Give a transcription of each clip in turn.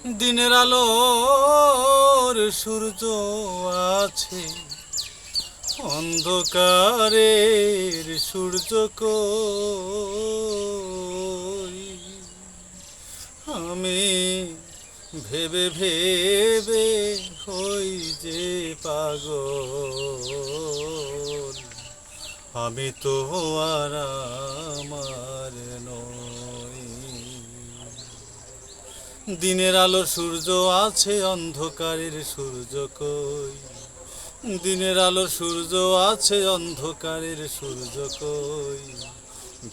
দিনের আলোর সূর্য আছে, অন্ধকারের সূর্য কই? আমি ভেবে ভেবে হই যে পাগল, আমি তো আর আমার নই। দিনের আলোর সূর্য আছে, অন্ধকারের সূর্য কই? দিনের আলোর সূর্য আছে, অন্ধকারের সূর্য কই?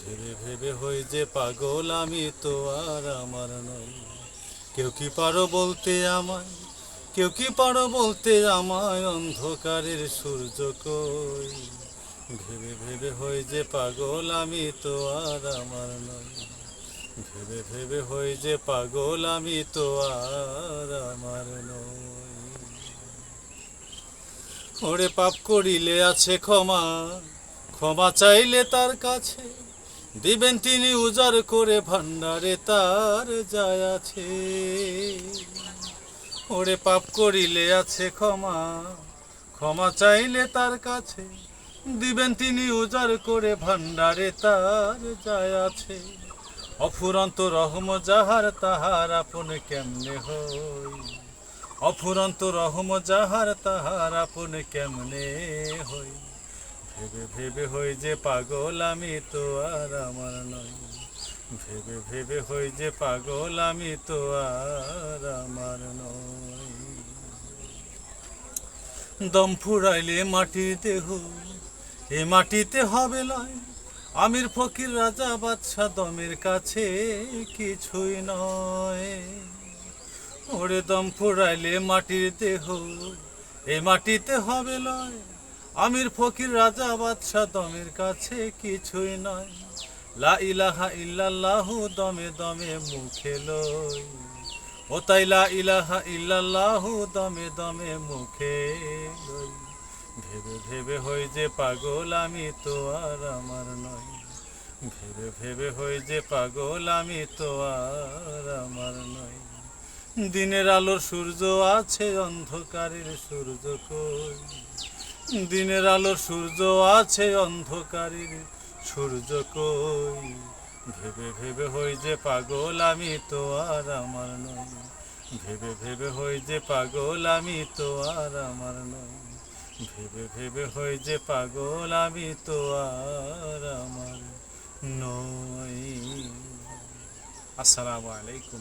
ভেবে ভেবে হই যে পাগল, আমি তো আর আমার নই। কেউ কি পারো বলতে আমায়, কেউ কি পারো বলতে আমায়, অন্ধকারের সূর্য কই? ভেবে ভেবে হই যে পাগল, আমি তো আর আমার নই। ভেবে ভেবে হই যে পাগল, আমি তো আর আমার নই। ওরে পাপ করিলে আছে ক্ষমা, ক্ষমা চাইলে তার কাছে দিবেন তিনি উজাড় করে, ভান্ডারে তার যায় আছে। ওরে পাপ করিলে আছে ক্ষমা, ক্ষমা চাইলে তার কাছে দিবেন তিনি উজাড় করে, ভান্ডারে তার যায় আছে। অফুরন্ত রহম যাহার, তাহার আপন কেমনে হই? অফুরন্ত রহম যাহার, তাহার আপন কেমনে হই? ভেবে ভেবে হই যে পাগল, আমি তো আর আমার নই। ভেবে ভেবে হই যে পাগল, আমি তো আর আমার নই। দম ফুরাইলে মাটির দেহ, এ মাটিতে হবে লয়। আমির ফকির রাজা বাদশা দমের কাছে কিছুই নয়। ওরে দম ফুরাইলে মাটির দেহ, এ মাটিতে হবে লয়। আমির ফকির রাজা বাদশা দমের কাছে কিছুই নয়। লা ইলাহা ইল্লাল্লাহু দমে দমে মুখে লই। ও তাই লা ইলাহা ইল্লাল্লাহু দমে দমে মুখে লই। ভেবে ভেবে হই যে পাগল, আমি তো আর আমার নই। ভেবে ভেবে হই যে পাগল, আমি তো আর আমার নই। দিনের আলোর সূর্য আছে, অন্ধকারের সূর্য কই? দিনের আলোর সূর্য আছে, অন্ধকারের সূর্য কই? ভেবে ভেবে হই যে পাগল, আমি তো আর আমার নই। ভেবে ভেবে হই যে পাগল, আমি তো আর আমার নই। ভেবে ভেবে হই যে পাগল, আমি তো আর আমার নই। আসসালামু আলাইকুম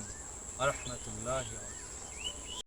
ওয়া রাহমাতুল্লাহি ওয়া বারাকাতুহু।